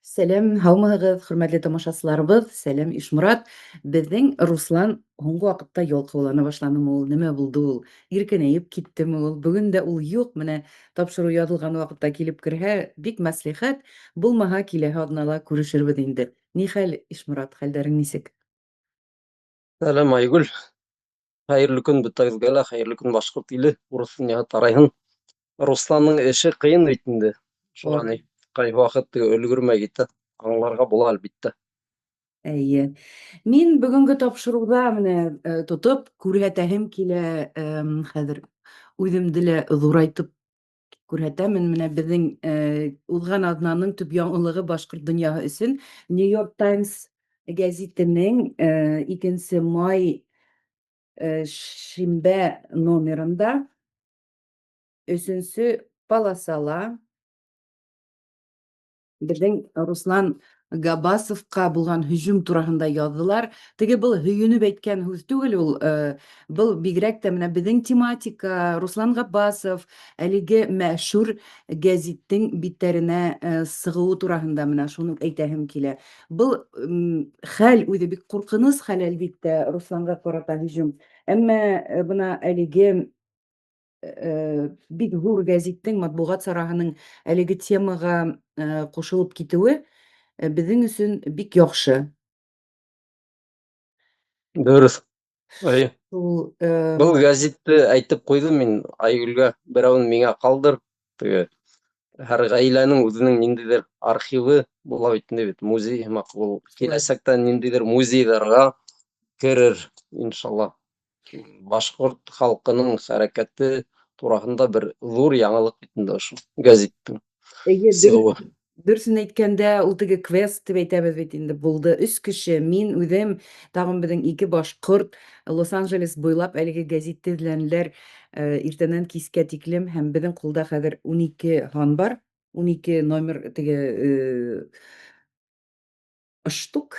Сәлем, һаумыһығыҙ, хөрмәтле тамашасыларыбыҙ. Сәлем, Ишмурат. Беҙҙең Руслан һуңғы ваҡытта ялҡаулана башланымы ул? Нимә булды ул? Иркенәйеп киттеме ул? Бөгөн дә ул юҡ. Менә тапшырыу яҙылған ваҡытта килеп керһә, бик мәслихәт. Булмаһа, киләһе аҙнала күрешербеҙ инде. Ни хәл, Ишмурат, хәлдәрең нисек? Сәлем, Айгүл. Хәйерле көн бөтәгеҙгә лә, хәйерле көн башҡорт иле, урыҫ донъяһы тарайһын. Русландың эше ҡыйын бит инде. Шуға Ой, ни, ҡайһы ваҡыт өлгөрмәй китә. Аңларға була, әлбиттә. эйе. Мин бөгөнгө тапшырыуҙа менә тотоп күрһәтәһем килә, хәҙер үҙемде лә ҙурайтып күрһәтәмен. Менә беҙҙең уҙған аҙнаның төп яңылығы башҡорт донъяһы өсөн Нью-Йорк Таймс гәзитенең 2 май шимбә номерында 3 полосала беҙҙең Руслан Габасовҡа булған һөжүм тураһында яҙҙылар. Теге был һөйөнөп әйткән һүҙ түгел ул. Был бигерәк тә менә беҙҙең тематика, Руслан Габасов, әлеге мәшһүр гәзиттең биттәренә сығыуы тураһында менә шуны әйтәһем килә. Был хәл үҙе бик ҡурҡыныс хәл, әлбиттә, Русланға ҡарата һөжүм. Әммә бына әлеге бик ҙур гәзиттең матбуғат сараһының әлеге темаға ҡушылып китеүе беҙҙең өсөн бик яҡшы. Дөрөҫ. Эй, Ул был гәзитте әйтеп ҡуйҙым мин Айгүлгә, берәүен миңә ҡалдыр. Теге һәр ғаиләнең үҙенең ниндейҙер архивы була бит инде бит, музей һымаҡ. Ул киләсәктә ниндейҙер музейҙарға керер, иншалла. Башҡорт халҡының хәрәкәте тураһында бер ҙур яңылыҡ бит инде ошо гәзиттең эйе, сығыуы. дөрөҫөн әйткәндә, ул теге квест тип әйтәбеҙ бит инде, булды. 3 кеше, мин үҙем, тағын беҙҙең 2 башҡорт, Лос-Анджелес буйлап әлеге гәзитте эҙләнеләр иртәнән кискә тиклем, һәм беҙҙең ҡулда хәҙер 12 һан бар. 12 номер теге штук.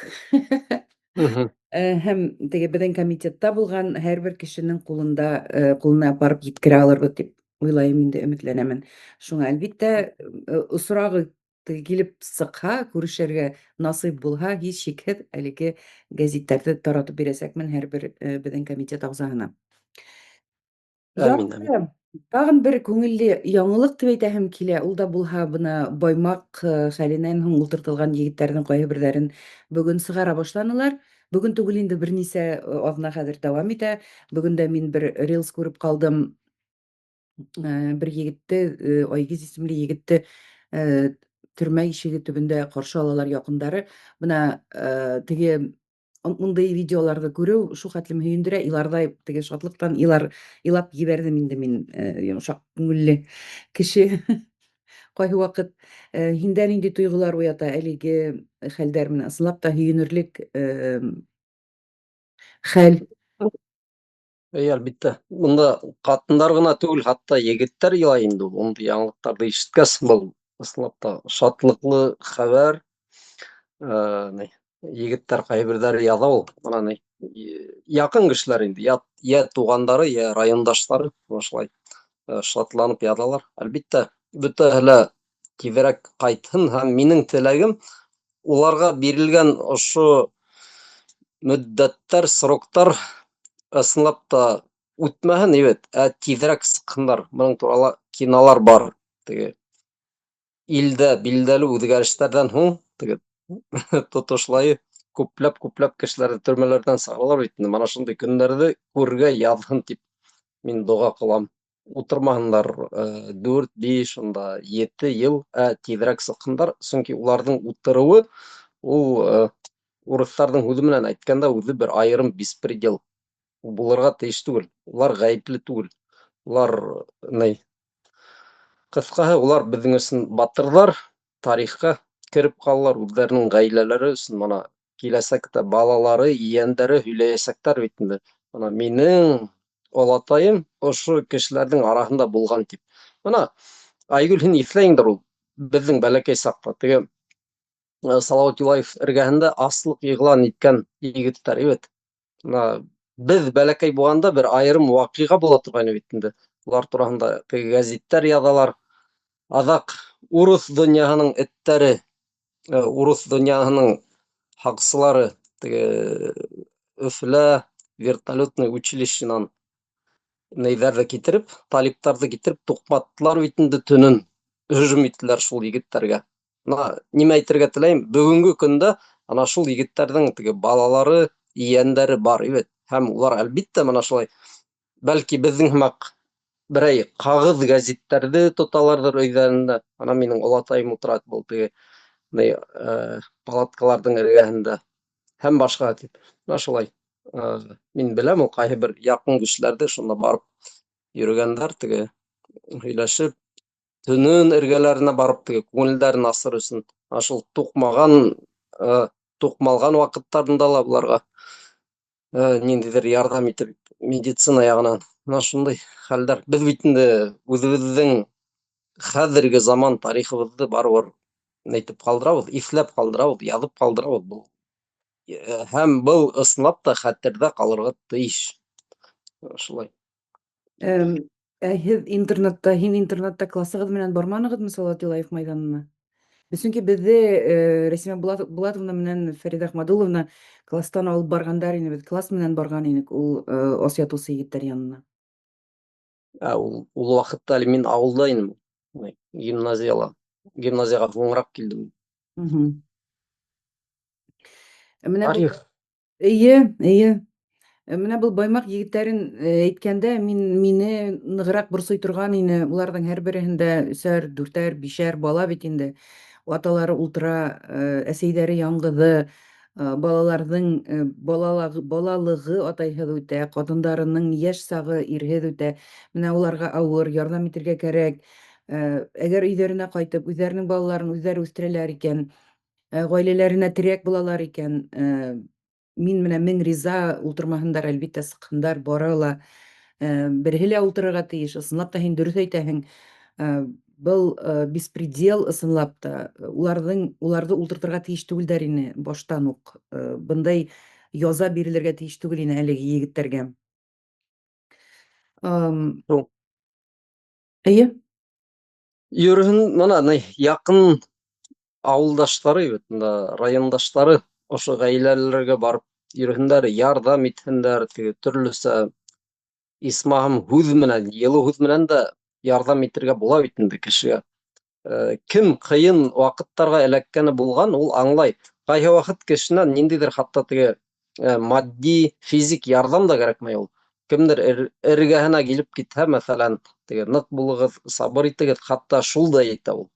Мгм. Һәм теге беҙҙең комитетта булған һәр бер кешенең ҡулына апарып еткерә алырбыҙ тип уйлайым инде, өмөтләнәмен. Шуңа, әлбиттә, осрағы килеп сыҡһа, күрешергә насип булһа, һис шикһеҙ, әлеге гәзиттәрҙе таратып бирәсәкмен һәр бер беҙҙең комитет ағзаһына. Әмин, әмин. Яҡшы. Тағын бер күңелле яңылыҡ тип әйтәһем килә. Ул да булһа бына Баймаҡ хәленән һуң ултыртылған егеттәрҙең ҡайһы берҙәрен бөгөн сығара башланылар. Бөгөн түгел инде, бер нисә аҙна хәҙер дауам итә. Бөгөн дә мин бер рилс күреп ҡалдым. Бер егетте, Айгиз исемле егетте төрмә ишеге төбөндә ҡаршы алалар яҡындары. Бына теге ундай видеоларҙы күреү шул хәтлем һөйөндөрә, иларҙай, теге шатлыҡтан илап ебәрҙем инде мин, йомшаҡ күңелле кеше. Ҡайһы ваҡыт һиндә ниндәй тойғолар уята әлеге хәлдәр менән? Ысынлап та һөйөнөрлөк хәл. Эй, әлбиттә. Бында ҡатындар ғына түгел, хатта егеттәр илай инде ул. Ундай яңылыҡтарҙы ишеткәс, был ысынлап та шатлыҡлы хәбәр. Ни, егеттәр ҡайһы берҙәре яҙа ул. Бына ни, яҡын кешеләр инде, йә туғандары, йә райондаштары, ошолай шатланып яҙалар. Әлбиттә, бөтәһе лә тиҙерәк ҡайтһын һәм минең теләгем уларға бирелгән ошо мөддәттәр, сроктар ысынлап та үтмәһен, ебет, тиҙерәк сыҡһындар. Бының турала кинолар бар. Теге илдә билдәле үҙгәрештәрҙән һуң теге тотошлайы күпләп кешеләрҙе төрмәләрҙән сығаралар бит. Мана шундай көндәрҙе күрергә яҙһын тип мин доға ҡылам. Ултырмаһындар 4-5, 7 йыл, тиҙерәк сыҡһындар. Сөнки уларҙың ултырыуы ул урыҫтарҙың һүҙе менән әйткәндә үҙе бер айырым беспредел. Булырға тейеш түгел. Улар ғәйепле түгел. Улар ҡыҫҡаһы, улар беҙҙең өсөн батырҙар, тарихҡа кереп ҡалалар, үҙҙәренең ғаиләләре өсөн. Бына киләсәктә балалары, ейәндәре һөйләйәсәктәр бит инде. Бына минең олатайым ошо кешеләрҙең араһында булған тип. Бына Айгүл, һин иҫләйеңдер ул беҙҙең бәләкәй саҡта теге Салауат Юлаев эргәһендә аслыҡ иғлан иткән егеттәр, ебет. Беҙ бәләкәй булғанда бер айырым ваҡиға була торғайны бит инде. Улар тураһында теге гәзиттәр яҙалар. Аҙаҡ урыҫ донъяһының эттәре урыс дөньяһының һаҡсылары теге Өфөлә вертолетный училищенан нейҙәрҙе китереп, талиптарҙы китереп туҡматтылар бит инде төнөн. Һөжүм иттеләр шул егеттәргә. Нимә әйтергә теләйем? Бөгөнгө көндә ана шул егеттәрҙең теге балалары, ейәндәре бар, егет. Һәм улар әлбиттә менә шулай, бәлки беҙҙең һымаҡ берәй ҡағыҙ гәзиттәрҙе тоталарҙыр өйҙәрендә. Ана минең олатайым ултыра был теге палаткаларҙың эргәһендә һәм башҡа тип. Менә шулай. Мин беләм ул ҡайһы бер яҡын кешеләрҙе шунда барып йөрөгәндәр, теге һөйләшеп, төнөн эргәләренә барып теге күңелдәрен асыр өсөн. Шул туҡмалған ваҡыттарында ла уларға ниндәйҙер ярҙам итеп, медицина яғынан. Менә шундай хәлдәр. Беҙ бит инде үҙебеҙҙең хәҙерге заман тарихыбыҙҙы барыбер әйтеп ҡалдырабыҙ, иҫләп ҡалдырабыҙ, яҙып ҡалдырабыҙ был. Һәм был ысынлап та хәтерҙә ҡалырға тейеш. Шулай. Һин интернатта классығыҙ менән барманығыҙмы Салауат Юлаев майҙанына? Сөнки беҙҙе Рәсимә Булатовна менән Фәриҙә Әхмәдулловна кластан алып барғандар ине, беҙ класс менән барған инек ул ас ятыусы егеттәр янына. Ул ваҡытта әле мин ауылда инем, гимназияға һуңыраҡ килдем. Менә был Тарих. эйе. Менә был баймаҡ егеттәрен әйткәндә мине нығыраҡ борсой торған ине. Уларҙың һәр береһендә 3-әр, 4-әр, 5-әр бала бит инде. Аталары ултыра, әсәйҙәре яңғыҙы, балаларҙың балалығы атайһыҙ үтә, ҡатындарының йәш сағы ирһеҙ үтә. Менә уларға ауыр, ярҙам итергә кәрәк. Әгәр өйҙәренә ҡайтып, үҙҙәренең балаларын үҙҙәре үҫтерәләр икән, ғаиләләренә терәк булалар икән, мин менән мең риза, ултырмаһындар, әлбиттә сыҡһындар, бара ла. Береһе лә ултырырға тейеш. Ысынлап та һин дөрөҫ әйтәһең. Был беспредел, ысынлап та. Уларҙы ултыртырға тейеш түгелдәр ине баштан уҡ. Бындай яза бирелергә тейеш түгел ине әлеге егеттәргә. Эйе? Йөрөһөн, мына яҡын ауылдаштары, райондаштары ошо ғаиләләргә барып йөрөһөндәр, ярҙам итһендәр, теге төрлөсә, исмаһам, һүҙ менән, йылы һүҙ менән дә ярҙам итергә була бит инде кешегә. Кем ҡыйын ваҡыттарға эләккәне булған, ул аңлай. Ҡайһы ваҡыт кешенән ниндәйҙер хатта теге матди, физик ярҙам да кәрәкмәй ул. Кемдер эргәһенә килеп китһә, мәҫәлән, теге ныҡ булығыҙ, сабыр итегеҙ, хатта шул да итә ул.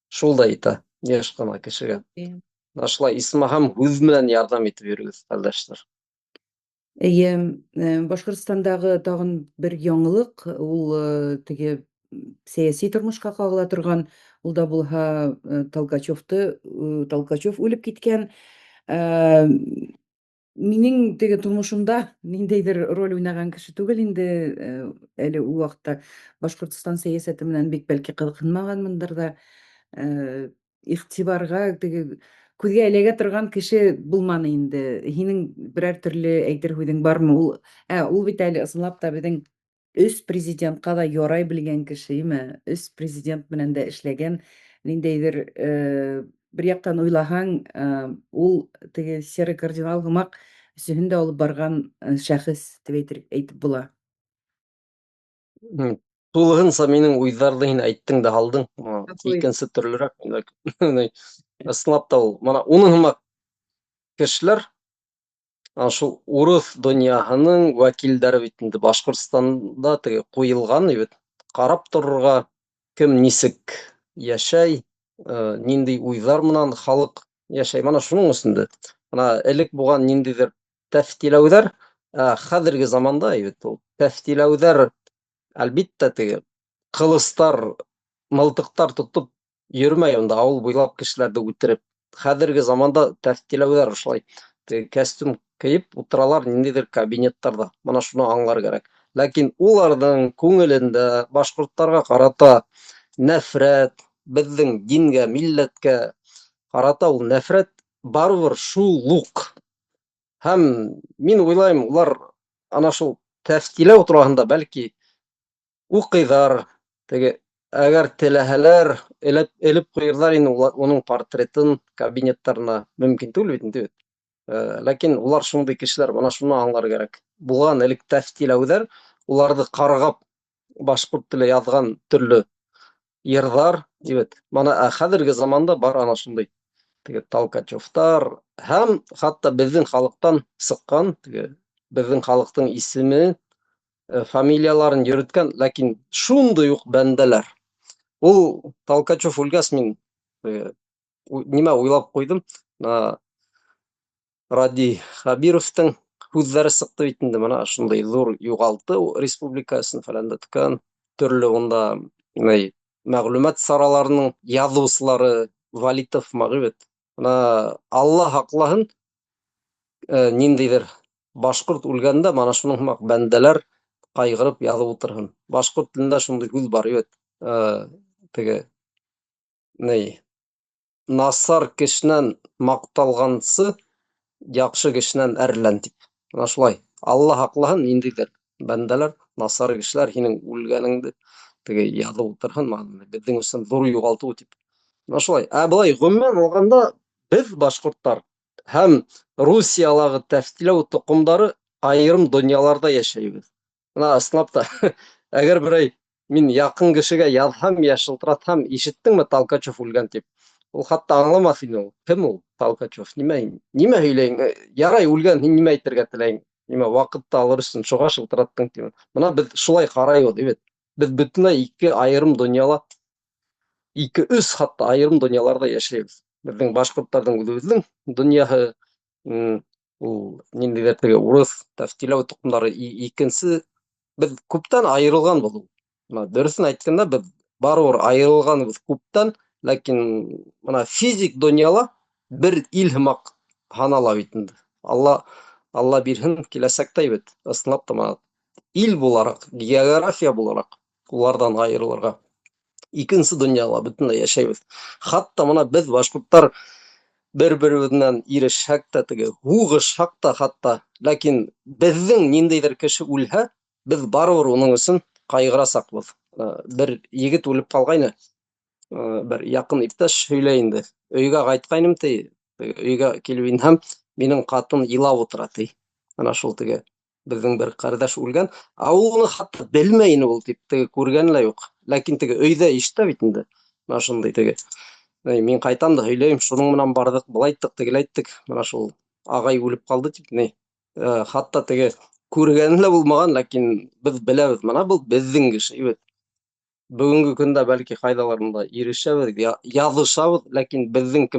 Шул да итә йәш ҡына кешегә. Шулай, исмаһам, һүҙ менән ярҙам итеп йөрөгөҙ, ҡәрҙәштәр. Эйе, Башҡортостандағы тағын бер яңылыҡ, ул теге сәйәси тормошҡа ҡағыла торған, ул да булһа Толкачев үлеп киткән. Минең теге тормошомда ниндәйҙер роль уйнаған кеше түгел инде, әле ул ваҡытта Башҡортостан сәйәсәте менән бик бәлки ҡыҙыҡһынмағанмындыр ҙа. Иғтибарға теге күҙгә эләгә торған кеше булманы инде. Һинең берәр төрлө әйтер һүҙең бармы? Ул бит әле ысынлап та беҙҙең 3 президентҡа да ярай белгән кеше, име? 3 президент менән дә эшләгән. Ниндәйҙер бер яҡтан уйлаһаң, ул теге серый кардинал һымаҡ өсөһөн дә алып барған шәхес тип әйтеп була. Тулыһынса минең уйҙарҙы һин әйттең дә һалдың. Икенсе төрлөрәк. Ысынлап та ул. Уның һымаҡ кешеләр, шул урыҫ донъяһының вәкилдәре бит инде Башҡортостанда теге ҡуйылған, бит. Ҡарап торорға, кем нисек йәшәй, ниндәй уйҙар менән халыҡ йәшәй. Мана шуның өсөн дә. Элек булған ниндәйҙер тәфтиләүҙәр, хәҙерге заманда ул тәфтиләүҙәр, әлбиттә, теге ҡылыстар, мылтыҡтар тотоп йөрөмәй унда ауыл буйлап кешеләрҙе үтереп. Хәҙерге заманда тәфтиләүҙәр ошолай костюм кейеп ултыралар ниндәйҙер кабинеттарҙа. Мана шуны аңлар кәрәк. Ләкин уларҙың күңелендә башҡорттарға ҡарата нәфрәт, беҙҙең дингә, милләткә ҡарата ул нәфрәт барыбер шул уҡ. Һәм мин уйлайым, улар ана шул тәфтиләү тураһында бәлки уҡыйҙар, теге әгәр теләһәләр, элеп куярлар инде уның портретын кабинеттарына, мөмкин түгел бит инде. Ләкин улар шундый кешеләр, бана шуны аңлар кирәк. Булган элек тәфтиләүҙәр, уларҙы ҡарғап башҡорт теле яҙған төрлө йырҙар, ебет. Мана хәҙерге заманда бар ана шундай теге Толкачевтар һәм хатта беҙҙең халыҡтан сыҡҡан, теге беҙҙең халыҡтың исеме, фамилияларын йөрөткән, ләкин шундый уҡ бәндәләр. Ул Толкачев үлгәс, мин нимә уйлап ҡуйҙым, Ради Хабировтың һүҙҙәре сыҡты бит инде, мына шундай ҙур юғалтыу республикасын фәләндәткән, төрлө унда мәғлүмәт сараларының яҙыусылары Валитов, Мағрибет. Мына Алла һаҡлаһын, ниндәйҙер башҡорт үлгәндә, мана шуның һымаҡ бәндәләр ҡайғырып яҙып ултырһын. Башҡорт телендә шундай һүҙ бар, ебет. Теге насар кешенән маҡталғансы, яҡшы кешенән әрлән тип. Мына шулай. Алла һаҡлаһын, ниндәйҙер бәндәләр, насар кешеләр һинең үлгәнеңде теге яҙып ултырһын, беҙҙең өсөн ҙур юғалтыу тип. Мына шулай. Былай ғөмүмән алғанда, беҙ башҡорттар һәм Русиялағы тәфтиләү тоҡомдары айырым донъяларда йәшәйбеҙ. Мына ысынлап та, әгәр берәй мин яҡын кешегә яҙһам, йә шылтыратһам, ишеттеңме Толкачев үлгән тип, ул хатта аңламаҫ ине ул. Кем ул Толкачев? Нимә һөйләйең? Ярай, үлгән, һин нимә әйтергә теләйең? Нимә ваҡытты алыр өсөн шуға шылтыраттың тиме? Бына беҙ шулай ҡарайбыҙ, ебет. Беҙ бөтөнләй ике айырым донъяла, ике-өс хатта айырым донъяларда йәшәйбеҙ. Беҙҙең башҡорттарҙың үҙебеҙҙең донъяһы, ул ниндәйҙер теге урыҫ тәфтиләү тоҡомдары икенсе. Беҙ күптән айырылғанбыҙ ул. Дөрөҫөн әйткәндә, беҙ барыбер айырылғанбыҙ күптән, ләкин мына физик донъяла бер ил һымаҡ һанала бит инде. Алла бирһен, киләсәктә бит, ысынлап та ил булараҡ, география булараҡ уларҙан айырылырға. Икенсе донъяла бөтөнләй йәшәйбеҙ. Хатта мына беҙ башҡорттар бер-беребеҙ ирешһәк тә, теге һуғышһаҡ та хатта, ләкин беҙҙең ниндәйҙер кеше үлһә, беҙ барыбер уның өсөн ҡайғырасаҡбыҙ. Бер егет үлеп ҡалғайны, бер яҡын иптәш һөйләй инде. Өйгә ҡайтҡайным, ти, өйгә килеп инһәм, минең ҡатын илап ултыра, ти. Ана шул теге беҙҙең бер ҡәрҙәш үлгән, ул уны хатта белмәй ине ул, тип, теге күргәне лә юҡ. Ләкин теге өйҙә ишетә бит инде. Мына шундай теге. Мин ҡайтам да һөйләйем, шуның менән барҙыҡ, былайттык, тегеләйттек, мына шул ағай үлеп ҡалды, тип, хатта теге күргәне лә булмаған, ләкин беҙ беләбеҙ, мына был беҙҙең кеше, ебет. Бөгөнгө көндә бәлки ҡайҙалыр унда ирешәбеҙ, яҙышабыҙ, ләкин беҙҙең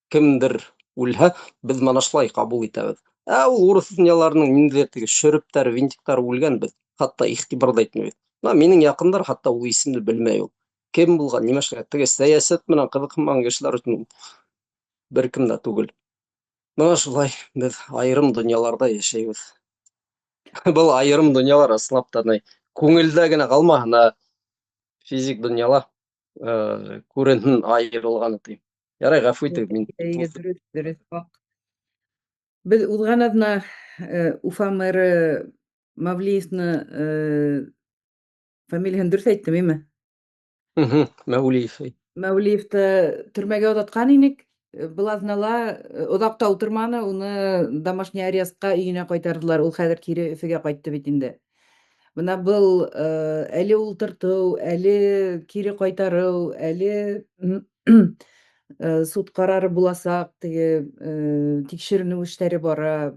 кемдер үлһә, беҙ мана шулай ҡабул итәбеҙ. Ул урыҫ донъяларының ниндәйҙер теге шөрөптәр, винтиктар үлгән, беҙ хатта иғтибар да итмәйбеҙ. Минең яҡындар хатта ул исемде белмәй ул. Кем булған, нимәшкә, теге сәйәсәт менән ҡыҙыҡһынмаған кешеләр өсөн бер кем дә түгел. Мына шулай беҙ айырым донъяларда йәшәйбеҙ. Был айырым донъялар ысынлап та күңелдә генә ҡалмаһын, физик донъяла күренһен айырылғаны, тием. Ярай, ғәфү итегеҙ, мин Дөрөҫ, хаҡ. Беҙ уҙған аҙна Уфа мэры Мавлиевны фамилияһын дөрөҫ әйттем, име? Мәүлиев. Мәүлиевты төрмәгә оҙатҡан инек. Был аҙнала оҙаҡ та ултырманы, уны домашний арестҡа өйөнә ҡайтарҙылар. Ул хәҙер кире Өфөгә ҡайтты бит инде. Бына был әле ултыртыу, әле кире ҡайтарыу, әле суд ҡарары буласаҡ, теге тикшеренеү эштәре бара.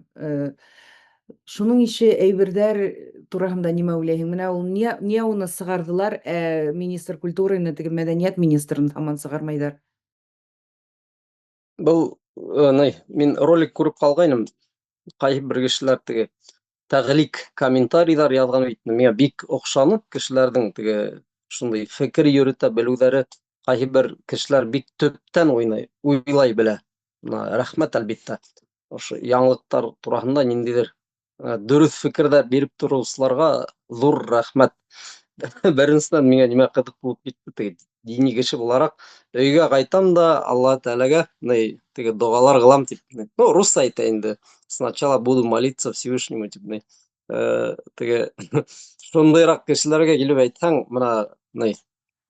Шуның ише әйберҙәр тураһында нимә уйлайһың? Менә ул ниңә уны сығарҙылар, министр культураны, теге мәҙәниәт министрын һаман сығармайҙар? Был, мин ролик күреп ҡалғайным. Ҡайһы бер кешеләр теге тәғлик комментарийҙар яҙған бит. Миңә бик оҡшаны кешеләрҙең теге шундай фекер йөрөтә белеүҙәре. Ҡайһы бер кешеләр бик төптән уйлай белә. Рәхмәт, әлбиттә. Ошо яңылыҡтар тураһында ниндәйҙер дөрөҫ фекерҙәр биреп тороусыларға ҙур рәхмәт. Беренсенән, миңә нимә ҡыҙыҡ булып китте, теге дини кеше булараҡ, өйгә ҡайтам да Алла Тәғәләгә теге доғалар ҡылам, тип. Русса әйтә инде. Сначала буду молиться Всевышнему, тип. Теге шундайыраҡ кешеләргә килеп әйтһәң, мына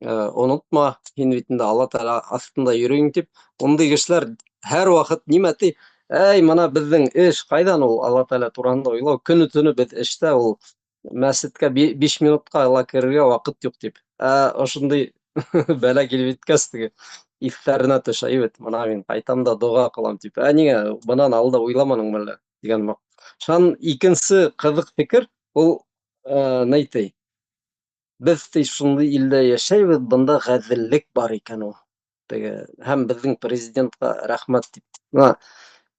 онотма, һин бит инде Алла Тәала астында йөрөйң дип, ондай кешеләр һәрвакыт нимә ти? Әй, мына безнең эш кайдан ул Алла Тәала турында уйлау? Көне-төне без эштә, ул мәсеткә 5 минутка ала керергә вакыт юк дип. Ошондый бәла килеп җиткәч, теге ифтарына төшә, бит, мына мин кайтам да дуга кылам дип. Нигә бунан алда уйламаның әллә? Дигән мак. Шан икенче кызык фикер ул нәйтей. Без шундый илдә яшәйбез, бында гаделлек бар икән ул. Теге һәм безнең президентка рәхмәт дип.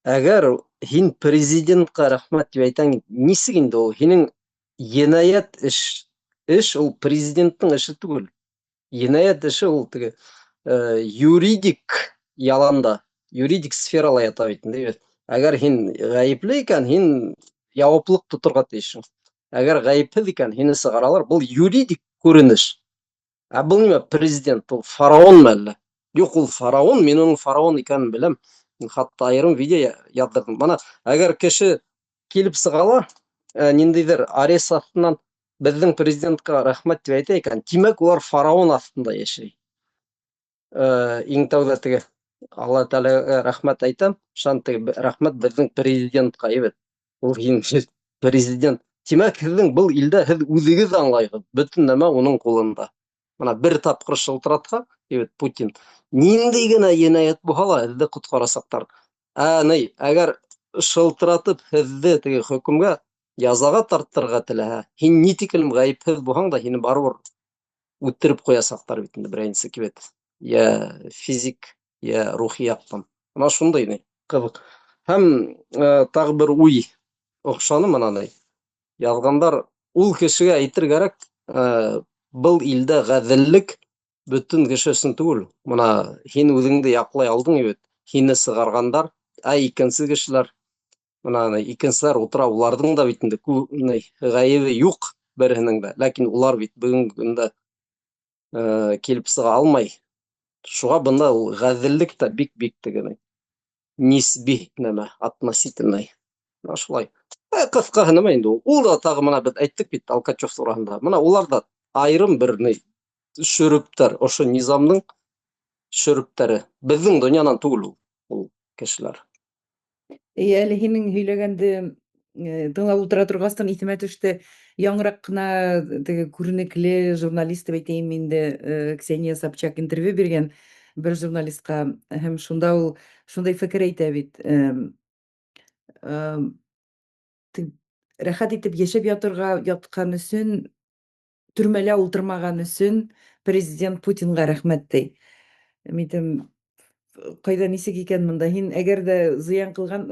Әгәр һин президентка рәхмәт дип әйтәң, нисек инде ул? Һинең енаят эш ул президенттың эше түгел. Енаят эше ул теге юридик яланда, юридик сферала ята бит инде. Әгәр һин гаепле икән, һин яуаплылык тоторга тиешсең. Әгәр гаепһез икән, һине сыгаралар. Бул юридик күренеш. Бұл неме президент, ул фараон мәллә? Юк, ул фараон, мин уның фараон икәнен беләм. Хатта айрым видео яздырдым. Мана, әгәр кеше килеп сыгала, ниндидер арест астыннан безнең президентка рәхмәт дип әйтә икән, тимәк улар фараон астында яшәй. Иң тәүдә теге Алла Тәаләгә рәхмәт әйтәм, шан теге рәхмәт безнең президентка, ебет. Ул һин президент. Тимәк, һезнең был илдә һез үзегез аңлайсыз, бөтен нәмә уның кулында. Мына бер тапкыр шылтыратка, ебет, Путин ниндәй генә енаят булса ла һезне коткарасаклар. Әгәр шылтыратып һезне теге хөкемгә язага тарттырга теләһә, һин ни тиклем гаепһез булсаң да, һине барыбер үттереп куясаклар бит инде беренче кибет. Я физик, я рухи яктан. Мына шундай ни кызык. Һәм тагы бер уй охшаны мынандай. Язгандар, ул кешегә әйтергәрәк, был илдә гаделлек бөтен кеше өчен түгел. Мына һин үзеңне яклай алдың бит. Һине сыгаргандар, икенче кешеләр, мына икенчеләр утыра, уларның да бит инде гаебе юк берсенең дә. Ләкин улар бит бүгенге көндә килеп сыга алмай. Шуңа бында ул гаделлек тә бик тегене нисби нәмә, относительный. Шулай. Кыскаһы нәмә инде ул. Ул да тагы мына без әйттек бит Алкачев турында. Мына улар да айрым бер шөрөптәр, ошо низамның шөрөптәре. Безнең дөньянан түгел ул кешеләр. Әле һинең һөйләгәнде тыңлап ултыра торгастан исемә төште. Яңрак кына теге күренекле журналист дип әйтәйем инде, Ксения Собчак интервью биргән бер журналистка, һәм шунда ул шундай фикер әйтә бит. Рәхәт итеп яшәп яткан өчен, төрмәлә ултырмаган өчен президент Путинга рәхмәт ди. Мин кайда нисек икән монда? Һин әгәр дә зыян кылган,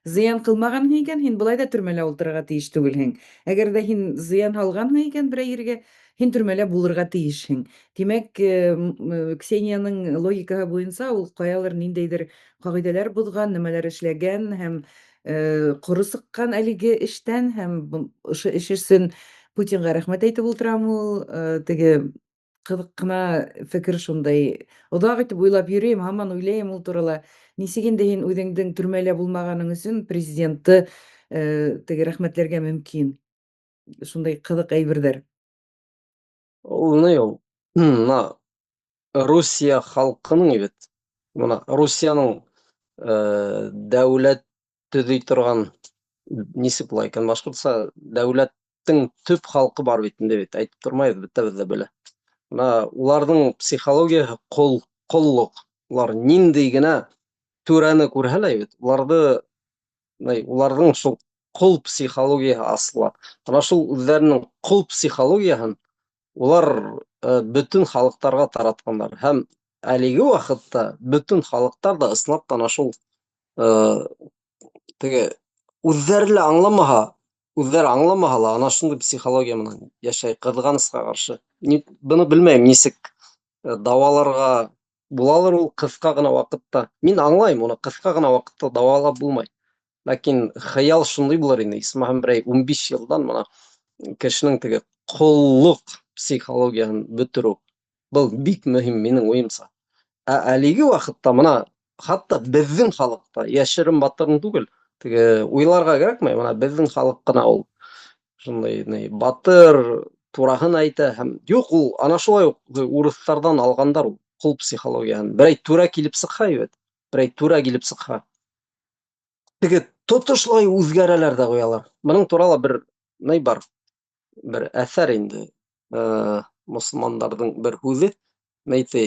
зыян кылмаганһың икән, һин болай да төрмәлә ултырырга тиеш түгелһең. Әгәр дә һин зыян салганһың икән бер ергә, һин төрмәлә булырга тиешһең. Димәк, Ксениянең логикаһы буенча ул каялыр ниндәйдер кагыйдәләр бозган, нәмәләр эшләгән һәм коры сыккан әлеге эштән, һәм ошо эш өчен Путинга рәхмәт әйтеп ултырамы ул. Теге кызык кына фикер шундай. Оҙаҡ итеп уйлап йөрөйөм, һаман уйлайым ул турала. Нисек инде һин үҙеңдең төрмәлә булмаганың өсөн президентты теге рәхмәтләргә мөмкин? Шундай кызык әйберҙәр. Ул ни ул? Мына Русия халкының бит. Мына Русияның дәүләт төҙөй торган, нисек була икән башҡортса, дәүләттең төп халҡы бар бит инде бит. Әйтеп тормайбыҙ, бөтәбеҙ дә белә. Мына уларҙың психологияһы ҡоллоҡ. Улар ниндәй генә түрәне күрһә лә бит, уларҙың шул ҡол психологияһы асыла. Ана шул үҙҙәренең ҡол психологияһын улар бөтөн халыҡтарға таратҡандар. Һәм әлеге ваҡытта бөтөн халыҡтар да ысынлап та ана шул теге үҙҙәре лә аңламаһа ла, ана шундай психология менән йәшәй, ҡыҙғанысҡа ҡаршы. Быны белмәйем, нисек дауаларға булалыр ул ҡыҫҡа ғына ваҡытта. Мин аңлайым, уны ҡыҫҡа ғына ваҡытта дауалап булмай. Ләкин хыял шундай булыр инде, исмаһам, берәй 15 йылдан мына кешенең теге ҡоллоҡ психологияһын бөтөрөү. Был бик мөһим минең уйымса. Әлеге ваҡытта мына хатта беҙҙең халыҡта, йәшерен батырын түгел, теге уйларға кәрәкмәй, мына беҙҙең халыҡ ҡына ул шундай батыр, тураһын әйтә һәм юк, ул ана шулай ук урыҫтардан алғандар ул ҡол психологияһын. Берәй түрә килеп сыҡһа, берәй түрә килеп сыҡһа, теге тотошлай үҙгәрәләр ҙә ҡуялар. Бының турала бер бар, бер әҫәр инде, мосолмандарҙың бер һүҙе, ти,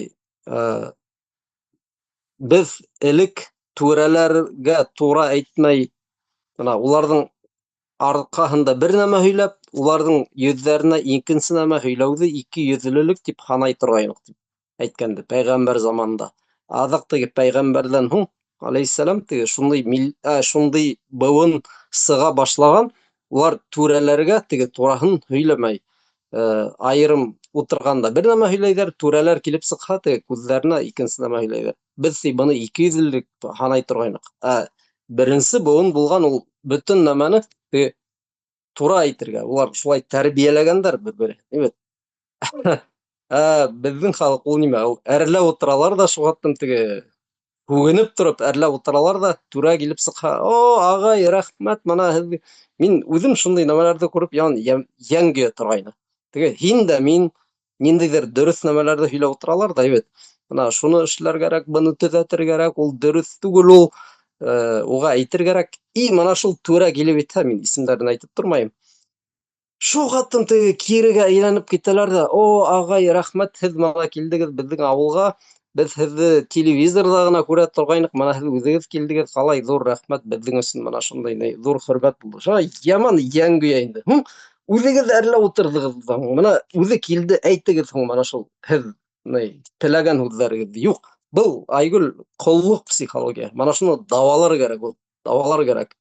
беҙ элек түрәләргә тура әйтмәй, уларҙың арҡаһында бер нәмә һөйләп, уларҙың йөҙҙәренә икенсе нәмә һөйләүҙе ике йөҙлөлөк тип һанай торғайныҡ, тип әйткәнде пәйғәмбәр заманында. Аҙаҡ теге пәйғәмбәрҙән һуң, алейһиссалам, теге шундай быуын сыға башлаған, улар түрәләргә теге тураһын һөйләмәй, айырым ултырғанда бер нәмә һөйләйҙәр, түрәләр килеп сыҡһа, теге күҙҙәренә икенсе нәмә һөйләйҙәр. Беҙ быны ике йөҙлөлөк һанай торғайныҡ. Беренсе быуын булған ул бөтөн нәмәне тура әйтергә. Улар шулай тәрбиәләгәндәр бер-береһен. Беҙҙең халыҡ ул нимә? Ул әрләп ултыралар да, шуғаттан теге һүгенеп тороп әрләп ултыралар да, түрә килеп сыҡһа, ағай, рәхмәт, мына һеҙ... Мин үҙем шундай нәмәләрҙе күреп йән көйә торғайны. Теге һин дә мин ниндәйҙер дөрөҫ нәмәләрҙе һөйләп ултыралар да, мына шуны эшләргәрәк, быны төҙәтергәрәк, ул дөрөҫ түгел, ул уға әйтергәрәк. Мына шул түрә килеп етһә, мин исемдәрен әйтеп тормайым. Шуғаттан теге кирегә әйләнеп китәләр ҙә, ағай, рәхмәт, һеҙ мына килдегеҙ беҙҙең ауылға, беҙ һеҙҙе телевизорҙа ғына күрә торғайныҡ, мына һеҙ үҙегеҙ килдегеҙ, ҡалай ҙур рәхмәт, беҙҙең өсөн мына шундай ҙур хөрмәт булды. Шуға яман йән көйә инде. Үҙегеҙ әрләп ултырҙығыҙ ҙа, мына үҙе килде, әйтегеҙ һуң мана шул һеҙ теләгән һүҙҙәрегеҙҙе. Юҡ, был, Айгөл, ҡоллоҡ психология. Мана шуны дауалар кәрәк, ул дауалар кәрәк.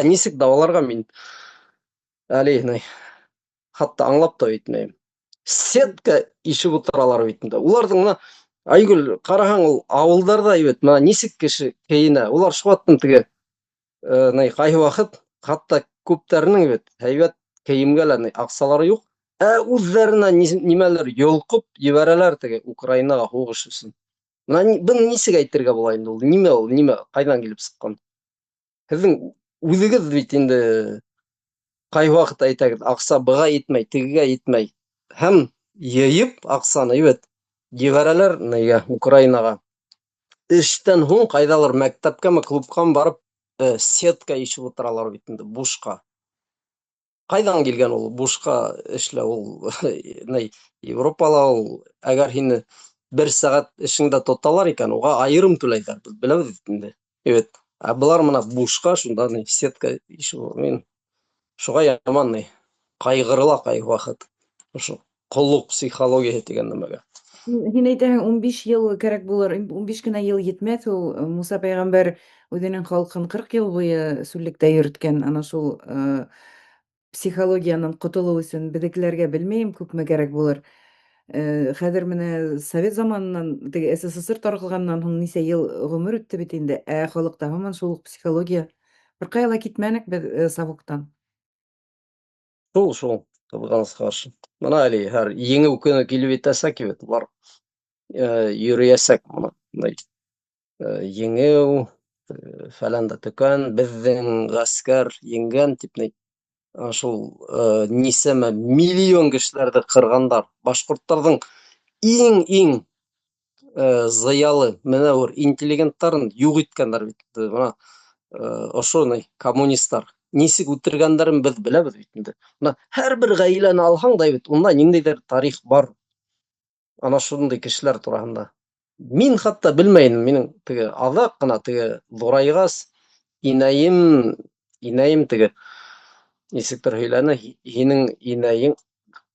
Нисек дауаларға мин әле хатта аңлап та әйтмәйем. Сетка ишеп ултыралар бит инде. Уларҙың мына, Айгөл, ҡараһаң, ул ауылдарҙа мына нисек кеше кейенә. Улар шуғаттан теге ҡайһы ваҡыт хатта күптәренең һәйбәт кейемгә лә аҡсалары юҡ, үҙҙәренә нимәлер йолҡоп ебәрәләр теге Украинаға һуғыш өсөн. Быны нисек әйтергә була инде ул? Нимә, ҡайҙан килеп сыҡҡан? Һеҙҙең үҙегеҙ бит инде ҡайһы ваҡыт әйтәгеҙ, аҡса быға етмәй, тегегә етмәй, һәм йыйып аҡсаны, ебәрәләр Украинаға. Эштән һуң ҡайҙалыр мәктәпкәме, клубҡа барып, сетка ишеп ултыралар бит инде, бушҡа. Ҡайҙан килгән ул бушҡа эшләү? Ул Европала ул, әгәр һине бер сәғәт эшеңдә тоталар икән, уға айырым түләйҙәр, беләбеҙ инде. Былар мына бушҡа шунда сетка ишеү. Мин шуға яман ҡайғырыла ҡайһы ваҡыт. Ошо ҡоллоҡ психологияһы тигән нәмәгә. Һин әйтәһең, 15 йыл кәрәк булыр, 15 кенә йыл етмәҫ. Ул Муса пәйғәмбәр үҙенең халҡын 40 йыл буйы сүллектә йөрөткән. Ана шул психологиянан ҡотолоу өсөн беҙҙекеләргә белмәйем, күпме кәрәк булыр. Хәҙер менә Совет заманынан, теге СССР тарҡалғаннан һуң нисә йыл ғүмер үтте бит инде, халыҡта һаман шул психология. Бер ҡайҙа ла китмәнек беҙ совоктан. Шул, ҡыҙғаныс ҡаршы. Бына әле һәр еңеү көнө килеп етәсәк, улар йөрөйәсәк, еңеү, фәлән дә төкән, беҙҙең ғәскәр еңгән, тип шул нисәмә миллион кешеләрҙе ҡырғандар. Башҡорттарҙың иң зыялы, менәүер интеллигенттарын юҡ иткәндәр бит. Бына ошо коммунистар нисек үтергәндәрен беҙ беләбеҙ бит инде. Һәр бер ғаиләне алһаң да, унда ниндәйҙер тарих бар. Ана шундай кешеләр тураһында. Мин хатта белмәйем, минең теге аҙаҡ ҡына теге ҙурайғас, инәйем теге нисектер һөйләне, һинең инәйең,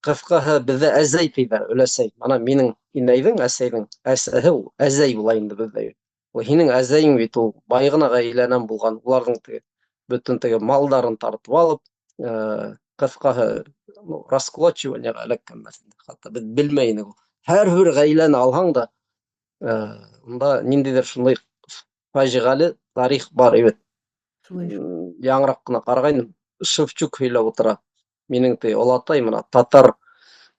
ҡыҫҡаһы беҙҙә әзәй тиҙәр, өләсәй. Ана минең инәйҙең, әсәйҙең әсәһе ул әзәй була инде беҙҙә. Һинең әзәйең бит ул бай ғына ғаиләнән булған. Уларҙың теге бөтөн теге малдарын тартып алып, ҡыҫҡаһы раскулачиваниеға эләккәндар. Хатта беҙ белмәй инек. Һәр бер ғаиләне алһаң да, унда ниндәйҙер шундай фажиғәле тарих бар. Яңыраҡ ҡына ҡарағайным, Шевчук һөйләп ултыра. Минең олатай, мына татар,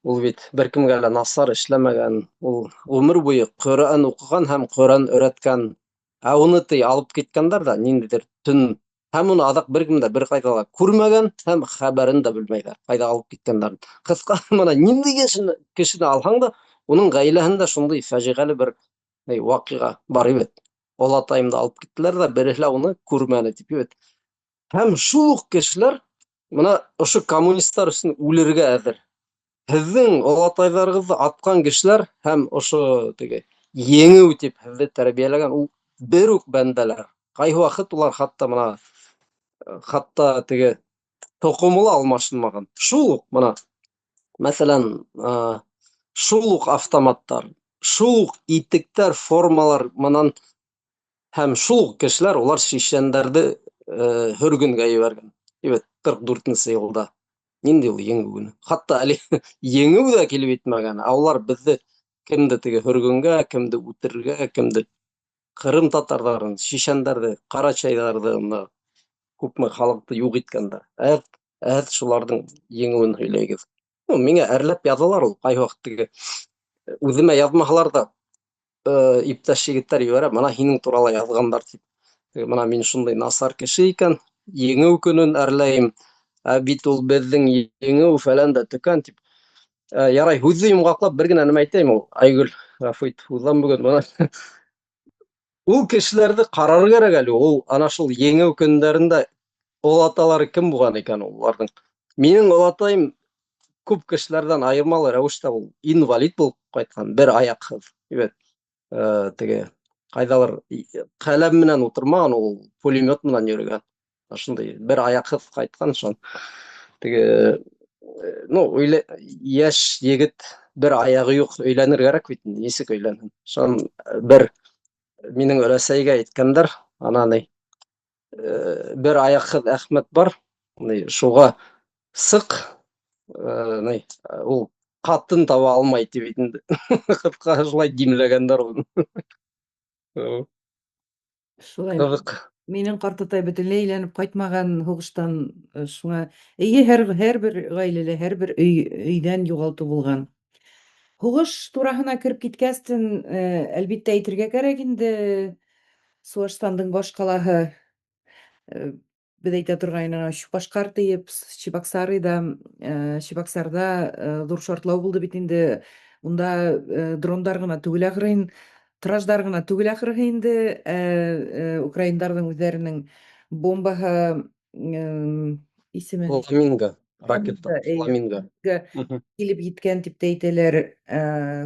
ул бит бер кемгә лә насар эшләмәгән. Ул ғүмер буйы Ҡөрьән уҡыған һәм Ҡөрьән өйрәткән. Уны алып киткәндәр ҙә, ниндәйҙер төн һәм уны аҙаҡ бер кем дә бер ҡайҙа ла күрмәгән һәм хәбәрен дә белмәйҙәр, ҡайҙа алып киткәндәрен. Ҡыҫҡа бына ниндәй кешене алһаң да, уның ғаиләһендә шундай фажиғәле бер ваҡиға бар бит. Олатайымды алып киттеләр ҙә, береһе лә уны күрмәне тип бит. Һәм шул уҡ кешеләр бына ошо коммунистар өсөн үлергә әҙер. Һеҙҙең олатайҙарығыҙҙы атҡан кешеләр һәм ошо еңеү тип һеҙҙе тәрбиәләгән ул бер үк бәндәләр. Ҡайһы ваҡыт улар хатта тоҡомо ла алмашынмаған. Шул уҡ бына, мәҫәлән, шул уҡ автоматтар, шул уҡ итектәр, формалар менән һәм шул уҡ кешеләр улар шишәндәрҙе һөргөнгә ебәргән. Ебет, 44-нсе йылда. Ниндәй ул еңеү? Хатта әле еңеү ҙә килеп етмәгән, ә улар беҙҙе кемде һөргөнгә, кемде үтерергә, кемде Ҡырым татарҙарын, шишәндәрҙе, ҡарачайҙарҙы, күпме халыҡты юҡ иткәндәр. Әҙ шуларҙың еңеүен һөйләйегеҙ. Миңә әрләп яҙалар ул ҡайһы ваҡыт үҙемә яҙмаһалар да иптәш егеттәр ебәрә, бына һинең турала яҙғандар тип. Бына мин шундай насар кеше икән, еңеү көнөн әрләйем, ә бит ул беҙҙең еңеү фәлән дә төкән тип. Ярай, һүҙҙе йомғаҡлап бер генә нәмә әйтәйем ул. Айгөл, ғәфү ит, һуҙам бөгөн. Бына ул кешеләрҙе ҡарар кәрәк әле. Ул ана шул еңеү көндәрендә олаталары кем булған икән уларҙың? Минең олатайым күп кешеләрҙән айырмалы рәүештә ул инвалид булып ҡайтҡан, бер аяҡһыҙ. Ҡайҙалыр ҡәләм менән ултырмаған, ул пулемет менән йөрөгән. Шундай бер аяҡһыҙ ҡайтҡан. Йәш егет бер аяғы юҡ өйләнер кәрәк бит. Нисек өйләнһен? Шон бер минең өләсәйгә әйткәндәр, ана бер аяҡһыҙ Әхмәт бар, шуға сыҡ, ул ҡатын таба алмай тип инде. Ҡыҫҡаһы шулай димләгәндәр уны. Шулай. Ҡыҙыҡ. Минең ҡартатай бөтөнләй әйләнеп ҡайтмаған һуғыштан, шуңа эйе, һәр бер ғаиләлә, һәр бер өйҙән юғалтыу булған. Һуғыш тураһына кереп киткәстен, әлбиттә әйтергә кәрәк инде, Сыуаштандың баш ҡалаһы, беҙ әйтә торғайны, Башҡар тиеп, Чебоксарҙа ҙур шартлау булды бит инде. Унда дрондар ғына түгел, ахырыһын, траждар ғына түгел, ахырыһы инде, украиндарҙың үҙҙәренең бомбаһы, исеме Фламинго, ракета, фламинго. килеп еткән тип тә әйтәләр.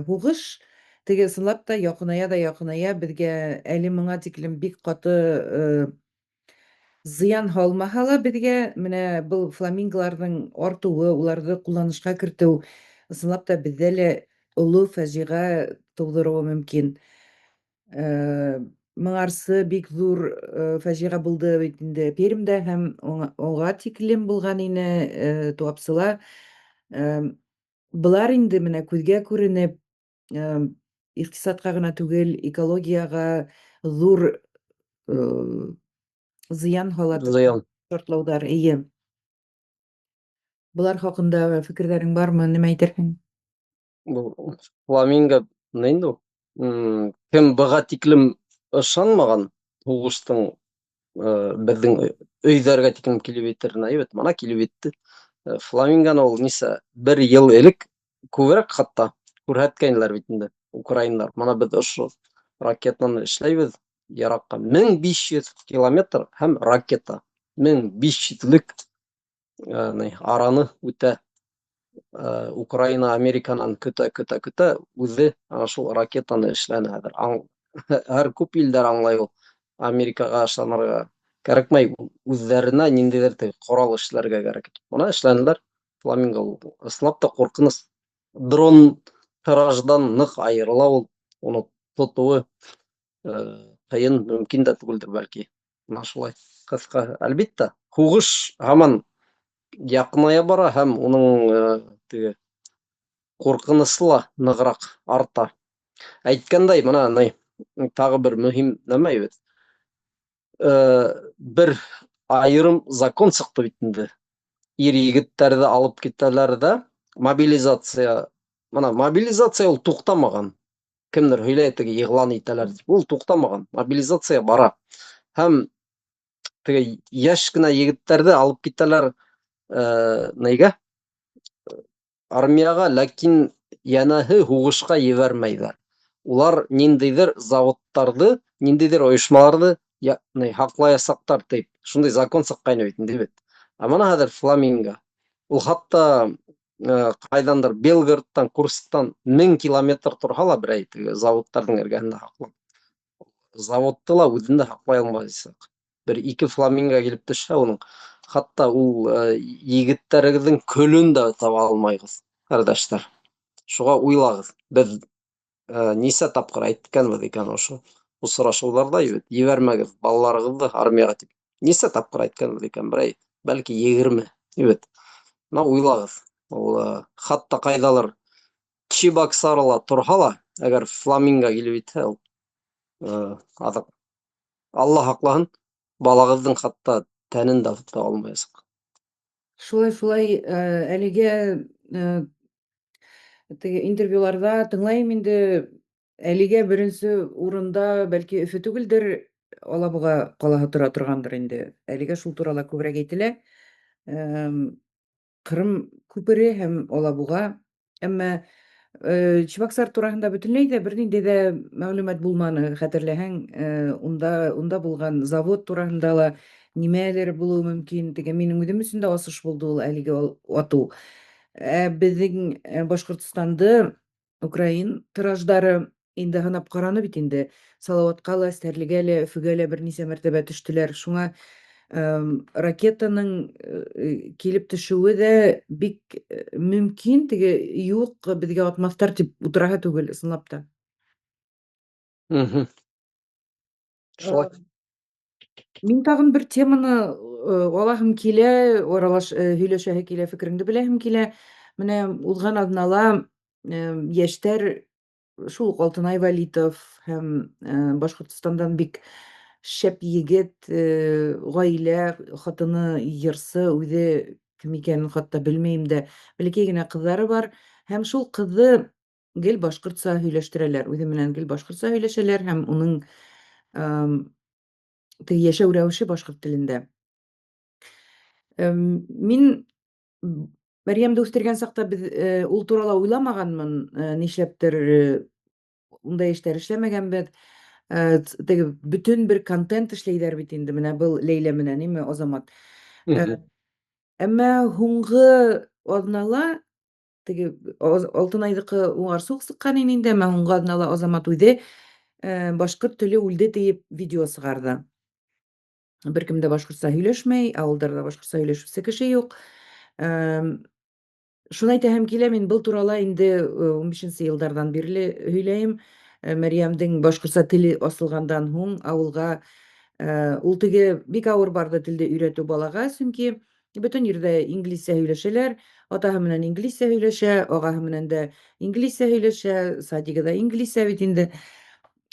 Һуғыш ысынлап та яҡыная, беҙгә әле моңа тиклем бик ҡаты зыян һалмаһа ла, беҙгә менә был фламинголарҙың артыуы, уларҙы ҡулланышҡа кертеү ысынлап та беҙҙә лә оло фажиғә тыуҙырыуы мөмкин. Моңарсы бик ҙур фажиғә булды бит инде Пермдә һәм уға тиклем булған ине Туапсыла. Былар инде менә күҙгә күренеп, иҡтисадҡа ғына түгел, экологияға ҙур зыян һала шартлауҙар. Эйе. Былар хаҡында фекерҙәрең бармы? Нимә әйтерһең? Был фламинго инде ул. Кем быға тиклем ышанмаған һуғыштың беҙҙең өйҙәргә тиклем килеп етеренә, ебет, мана килеп етте. Фламингоны ул нисә, бер йыл элек, күберәк хатта күрһәткәйнеләр бит инде украиндар. Мана беҙ ошо ракетаны эшләйбеҙ йыраҡҡа, 1500 километр һәм ракета 1500-лек араны үтә. Украина Американан көтә, үҙе шул ракетаны эшләне хәҙер. Һәр күп илдәр аңлай ул. Америкаға ышанырға кәрәкмәй, үҙҙәренә ниндәйҙер ҡорал эшләргә кәрәк. Бына эшләнеләр. Фламинго ысынлап та ҡурҡыныс. Дрон тираждан ныҡ айырыла ул. Уны тотоуы ҡыйын, мөмкин дә түгелдер бәлки. Бына шулай. Ҡыҫҡаһы, әлбиттә, һуғыш һаман яҡыная бара һәм уның ҡурҡынысы ла нығыраҡ арта. Әйткәндәй, мына тағы бер мөһим нәмә бит. Бер айырым закон сыҡты бит инде. Ир-егеттәрҙе алып китәләр ҙә мобилизация. Мына мобилизация ул туҡтамаған. Кемдер һөйләй, иғлан итәләр. Ул туҡтамаған. Мобилизация бара. Һәм теге яшь кенә егеттерде алып китәләр нигә? Армияга, ләкин янәһе һугышка ебәрмәйләр. Улар ниндидер заводтарны, ниндидер оешмаларны һаклай ясактар дип, шундый закон сыккайны бит инде бит. Ә менә хәзер Фламинго. Ул хатта кайдандыр Белгородтан, Курсктан 1000 километр торһа ла берәй теге заводтарның эргәһендә һаклап. Заводты ла үзендә һаклай алмаячак. Бер ике Фламинго килеп төшһә, уның хатта ул егеттерегезнең көлен дә таба алмайбыз, кардәшләр. Шуңа уйлагыз. Без нисә тапкыр әйткәнбез икән ошо очрашуларда ебәрмәгез балаларыгызды армияга дип. Нисә тапкыр әйткәнбез икән, берәй бәлки 20. Ибет. Менә уйлагыз. Ул хатта кайдалыр Чебоксарла торһа ла, әгәр Фламинго килеп итһә, ул азак Алла һаклаһын, балагыздың хатта тәнен дә тота алмаячак. Шулай, әлегә теге интервьюларда тыңлайм инде, әлегә беренче урында бәлки Өфө түгелдер, Алабуга калаһы тора торгандыр инде. Әлегә шул турыда күбрәк әйтелә. Эм, Кырым күпере һәм Алабуга. Әмма Чебоксар тураһында бөтенләй дә бернинди дә мәгълүмат булманы. Хәтерләһәң, унда булган завод тураһында ла нимәлер булуы мөмкин. Теге минем үҙем өчен дә асыш булды ул әлеге ату. Безнең Башкортстанды Украин тираждары инде һанап караны бит инде. Салаватка ла, Стәрлегә лә, Өфөгә лә бернисә мәртәбә төштеләр. Шуңа ракетаның килеп төшүе дә бик мөмкин. Теге юк, безгә атмаҫтар дип утыраһы түгел, ысынлап та. Шулай. Мин тагын бер теманы алаһым килә, һөйләшәһе килә, фекереңде беләһем килә. Менә узган аҙнала йәштәр шул уҡ Алтынай Вәлитов һәм Башҡортостандан бик шәп егет, ғаилә, хатыны йырсы, үҙе кем икәнен хатта белмәйем дә, бәләкәй генә ҡыҙҙары бар һәм шул ҡыҙҙы гел башҡортса һөйләштерәләр. Үҙе менән гел башҡортса һөйләшәләр һәм уның теге йәшәү рәүеше башҡорт телендә. Мин Мәрйәмде үҫтергән саҡта ул турала уйламағанмын, нишләптер ундай эштәр эшләмәгәнбеҙ. Теге бөтөн бер контент эшләйҙәр бит инде, менә был Ләйлә менән, ниме, Азамат. Әммә һуңғы аҙнала теге Алтынайҙыҡы уңарсы уҡ сыҡҡан ине инде, әммә һуңғы аҙнала Азамат үҙе башҡорт теле үлде тиеп видео сығарҙы. Бер кем дә башҡортса һөйләшмәй, ауылдарҙа башҡортса һөйләшеүсе кеше юҡ. Шуны әйтәһем килә, мин был турала инде 15-нче йылдарҙан бирле һөйләйем. Мәрйәмдең башҡортса теле асылғандан һуң ауылға ул теге бик ауыр барды телде өйрәтеү балаға, сөнки бөтөн ерҙә инглизсә һөйләшәләр. Атаһы менән инглизсә һөйләшә, ағаһы менән дә инглизсә һөйләшә, садигыда инглизсә бит инде.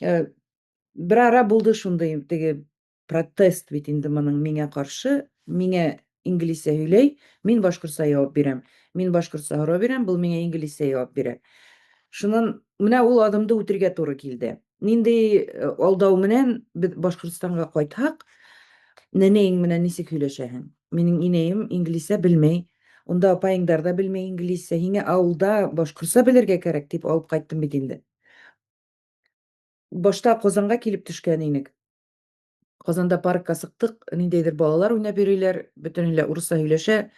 Бер ара булды шундай теге протест бит инде моның миңә ҡаршы. Миңә инглизсә һөйләй, мин башҡортса яуап бирәм. Мин башҡортса һорау бирәм, был миңә инглизсә яуап бирә. Шунан менә ул аҙымды үтергә туры килде. Ниндәй алдау менән беҙ Башҡортостанға ҡайтһаҡ, нәнәйең менән нисек һөйләшәһең? Минең инәйем инглизсә белмәй, унда апайыңдар ҙа белмәй инглизсә. Һиңә ауылда башҡортса белергә кәрәк тип алып ҡайттым бит инде. Башта Ҡазанға килеп төшкән инек. Ҡазанда паркка сыҡтыҡ, ниндәйҙер балалар уйнап йөрөйҙәр, бөтөнһө лә урысса һөйләшә,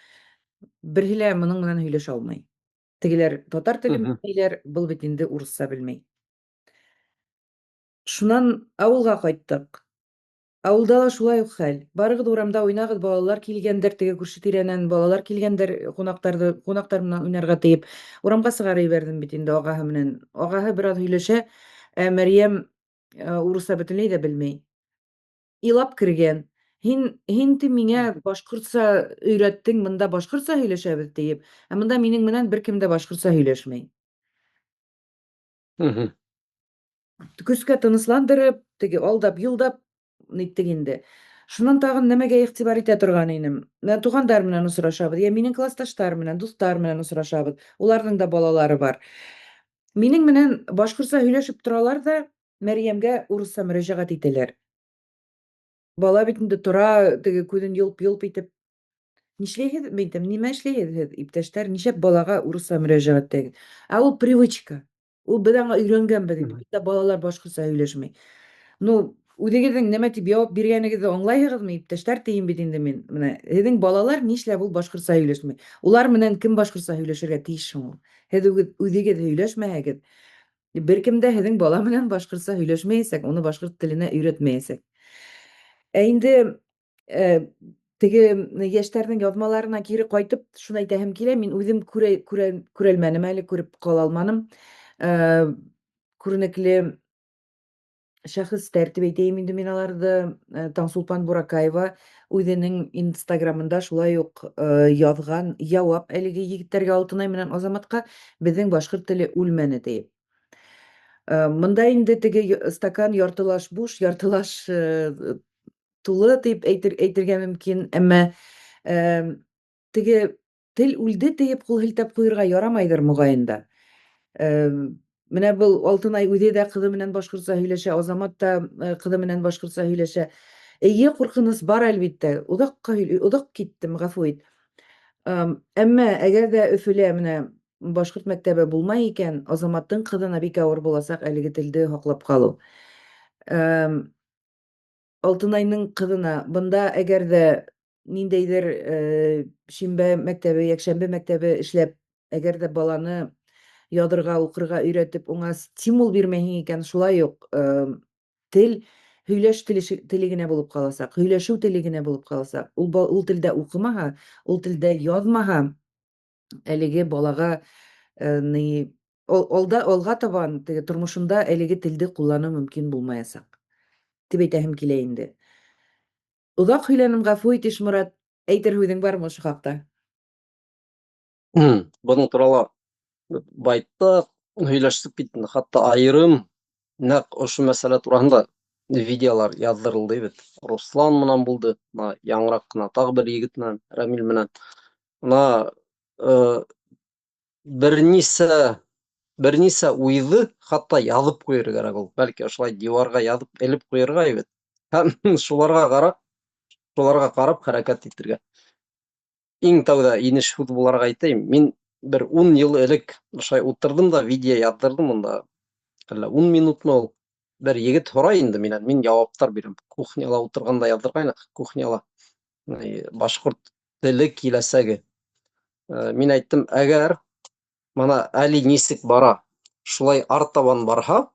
берһе лә мының менән һөйләшә алмай. Тегеләр татар телен белмәйҙәр, был бит инде урысса белмәй. Шунан ауылға ҡайттыҡ. Ауылда ла шулай уҡ хәл. Барығыҙ урамда уйнағыҙ, балалар килгәндәр, теге күрше-тирәнән балалар килгәндәр, ҡунаҡтар менән уйнарға тейеп, урамға сығарып ебәрҙем бит инде ағаһы менән. Ағаһы бер аҙ һөйләшә, ә Мәрйәм урысса бөтөнләй ҙә белмәй. Илап кергән. Һин миңә башҡортса өйрәттең, бында башҡортса һөйләшәбеҙ тиеп, ә бында минең менән бер кем дә башҡортса һөйләшмәй. Көскә тынысландырып, теге алдап-йылдап ниттек инде. Шунан тағын нәмәгә иғтибар итә торған инем. Туғандар менән осрашабыҙ, йә минең класташтар менән, дуҫтар менән осрашабыҙ. Уларҙың да балалары бар. Минең менән башҡортса һөйләшеп торалар ҙа Мәрйәмгә урысса мөрәжәғәт итәләр. Бала бит инде тора, теге күҙен йолп-йолп итеп, нишләйһегеҙ, мин әйтәм, нимә эшләйһегеҙ һеҙ, иптәштәр, нишәп балага урысса мөрәжәғәт итәһегеҙ? Ә ул привычка. Ул беҙ аңа өйрәнгәнбеҙ инде. Мгм. Бездә балалар башҡортса һөйләшмәй. Ну, үҙегеҙҙең нәмә тип яуап биргәнегеҙҙе аңлайһығыҙмы, иптәштәр, тием бит инде мин. Менә һеҙҙең балалар нишләп ул башҡортса һөйләшмәй? Улар менән кем башҡортса һөйләшергә тейеш һуң ул? Һеҙ үҙегеҙ һөйләшмәһәгеҙ, бер кем дә һеҙҙең бала менән башҡортса һөйләшмәйәсәк, уны башҡорт теленә өйрәтмәйәсәк. Ә инде, э, теге йәштәрҙең яҙмаларына кире ҡайтып, шуны әйтәһем килә. Мин үҙем күрәлмәнем әле, күреп ҡала алманым. Э, Күренекле шәхестәр тип әйтәйем инде мин аларҙы. Таңсулпан Буракаева үҙенең "Инстаграмында" шулай уҡ яҙған яуап әлеге егеттәргә, Алтынай менән Азаматҡа, беҙҙең башҡорт теле үлмәне тиеп. Мында инде теге стакан яртылаш буш, яртылаш тулы тип әйтергә мөмкин. Әммә теге тел үлде тиеп ҡул һелтәп ҡуйырға ярамайҙыр моғайын да. Менә был Алтынай үҙе дә ҡыҙы менән башҡортса һөйләшә, Азамат та ҡыҙы менән башҡортса һөйләшә. Эйе, ҡурҡыныс бар, әлбиттә. Оҙаҡ киттем, ғәфү ит. Әммә әгәр ҙә Өфөлә менә башҡорт мәктәбе булмай икән, Азаматтың ҡыҙына бик ауыр буласаҡ әлеге телде һаҡлап ҡалыу. Алтынайның ҡыҙына бында әгәр ҙә ниндәйҙер шимбә мәктәбе, йәкшәмбе мәктәбе эшләп, әгәр ҙә баланы яҙырға, уҡырға өйрәтеп, уңа стимул бирмәйһең икән, шулай уҡ тел һөйләш теле генә булып ҡаласаҡ, һөйләшеү теле генә булып ҡаласаҡ. Ул телдә уҡымаһа, ул телдә яҙмаһа, әлеге балага алға табан теге тормошонда әлеге телде ҡулланыу мөмкин булмаясаҡ, тип әйтәһем килә инде. Оҙаҡ һөйләнем, ғәфү ит, Ишморат. Әйтер һүҙең бармы ошо хаҡта? Бының турала байтаҡ һөйләштек бит инде. Хатта айырым нәҡ ошо мәсьәлә тураһында видеолар яҙҙырылды бит. Руслан менән булды, яңыраҡ ҡына тағы бер егет менән, Рәмил менән. Бер нисә уйҙы хатта яҙып ҡуйырға кәрәк ул. Бәлки ошолай диуарға яҙып элеп ҡуйырға бит. Һәм шуларға ҡарап хәрәкәт итергә. Иң тәүҙә инеш һүҙ буларак әйтәйем, мин бер 10 йыл элек ошай ултырҙым да видео яҙҙырҙым унда. Әллә 10 минутмы ул. Бер егет һорай инде минән, мин яуаптар бирәм. Кухняла ултырғанда яҙҙырғайныҡ, кухняла. Башҡорт теле киләсәге. Мин әйттем, әгәр мына әле нисек бара, шулай артабан барһа,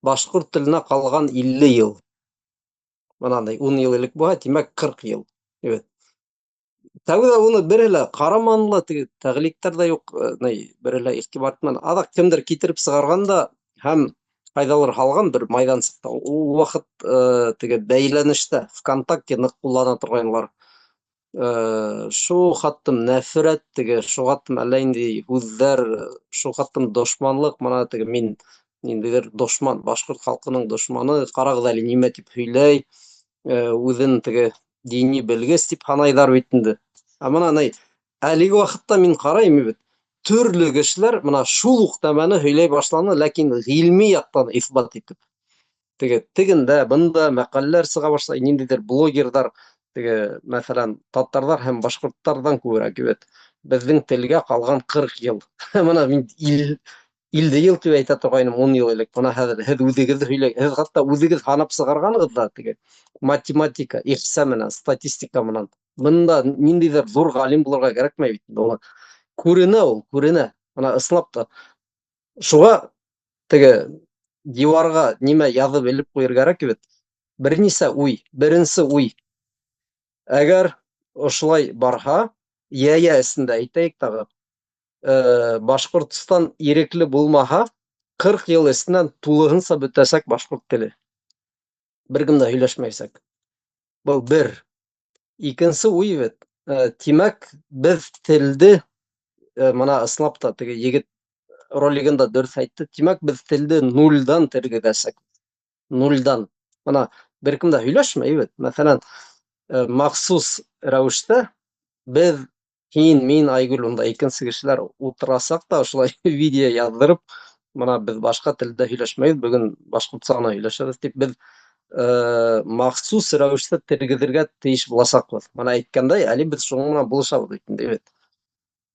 башҡорт теленә ҡалған 50 йыл. Мынандай 10 йыл элек булһа, тимәк 40 йыл. Тәүҙә уны бере лә ҡараманы ла, теге тәғликтәр ҙә юҡ, бере лә иғтибар итмәне. Аҙаҡ кемдер китереп сығарған да һәм ҡайҙалыр һалған бер майҙансыҡта. Ул ваҡыт теге бәйләнештә, ВКонтакте ныҡ ҡуллана торғайнылар. Шул хаттым нәфрәт, теге шул хаттым әллә инде һүҙҙәр, шул хаттым дошманлыҡ, мына теге мин ниндәйҙер дошман, башҡорт халҡының дошманы, ҡарағыҙ әле нимә тип һөйләй, үҙен теге дини белгес тип һанайҙар бит инде. Ә мына әлеге ваҡытта мин ҡарайым бит, төрлө кешеләр мына шул уҡ нәмәне һөйләй башланы, ләкин ғилми яҡтан иҫбат итеп. Тегендә, бында мәҡәләләр сыға башлай, ниндәйҙер блогерҙар, теге, мәҫәлән, татарҙар һәм башҡорттарҙан күберәк, беҙҙең телгә ҡалған 40 йыл. Мына мин 50 йыл тип әйтә торғайным 10 йыл элек. Бына хәҙер һеҙ үҙегеҙ һөйләй, һеҙ хатта үҙегеҙ һанап сығарғанығыҙ да, теге математика, ихса менән, статистика менән. Бында ниндәйҙер ҙур ғалим булырға кәрәкмәй бит. Күренә ул, күренә. Бына ысынлап та. Шуға теге диуарға нимә яҙып элеп ҡуйырға кәрәк бит. Бер нисә уй. Беренсе уй. Әгәр ошолай барһа, йә эсендә әйтәйек тағы, Башҡортостан ирекле булмаһа, 40 йыл эсенән тулыһынса бөтәсәк башҡорт теле. Бер кем дә һөйләшмәйәсәк. Был бер. Икенсе уй бит. Тимәк, беҙ телде, мына ысынлап та теге егет ролигында дөрөҫ әйтте. Тимәк, беҙ телде нульдан тергеҙәсәк. Нульдан. Мына бер кем дә һөйләшмәй бит. Мәҫәлән, махсус рәүештә беҙ, һин, мин, Айгөл, унда икенсе кешеләр ултырасаҡ та, шулай видео яҙҙырып, мына беҙ башҡа телдә һөйләшмәйбеҙ, бөгөн башҡортса ғына һөйләшәбеҙ тип, беҙ махсус рәвештә тергезергә тиеш буласакбыз. Моны әйткәндәй, әле без шуның менән булышабыз бит инде, бит.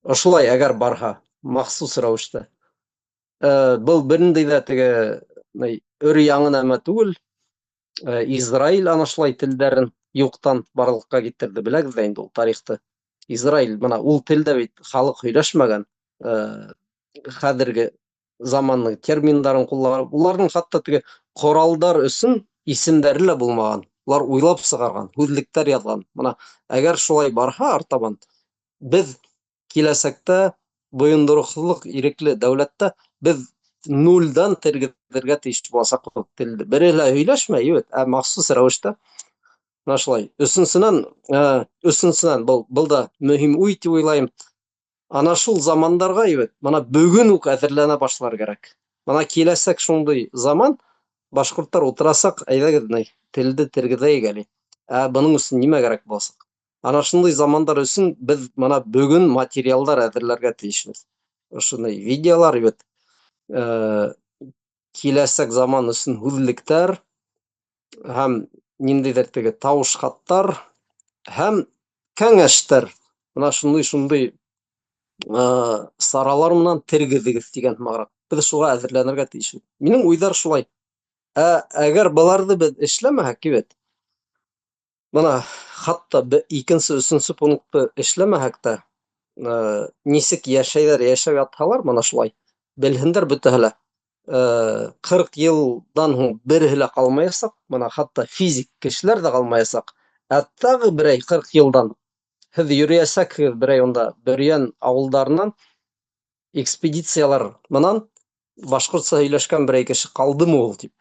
Ошулай әгәр барһа, махсус рәвештә. Был бернинди дә теге өр-яңы нәмә түгел. Израиль ана шулай телдәрен юктан барлыкка китерде. Беләгез дә инде ул тарихты. Израиль менә ул телдә бит халык һөйләшмәгән. Хәзерге заманның терминдарын кулланып, уларның хатта теге коралдар өсөн исемдәре лә булмаган. Улар уйлап сыгарган, һүзлектәр язган. Менә әгәр шулай барһа артабан, без киләсәктә боендырыклык ирекле дәүләттә без нульдан тергезергә тиеш буласак телде. Бере лә һөйләшмәй, evet, махсус рәвештә менә шулай. Өсенсенән был да мөһим уй дип уйлайм. Ана шул замандарга, evet, менә бүген үк әзерләнә башлар кирәк. Менә киләсәк шундый заман, башкортлар утырасак, әйдәгез, телде тергезәйек әле. Буның өчен нимә кирәк буласак? Ана шундый замандар өчен без менә бүген материалдар әзерләргә тиешбез. Шундый видеолар, evet, киләсәк заман өчен һүзлектәр һәм ниндидер теге тавыш хаттар һәм кәңәштәр. Менә шундый саралар менән тергезегез дигән маграк. Без шуга әзерләнергә тиешбез. Минем уйдар шулай. Әгәр буларды без эшләмәһәк, evet, менә хатта икенче, өченче пунктты эшләмәһәк тә, нисек яшәйдер, яшәп ятһалар, менә шулай. Белһендер бөтәһе лә. 40 елдан һуң бере лә калмаячак, менә хатта физик кешеләр дә калмаячак. Тагы берәй 40 елдан һез йөрәсәксез бер районда, Бөрьян авылдарыннан экспедициялар менән башкортча һөйләшкән берәй кеше калдымы ул дип.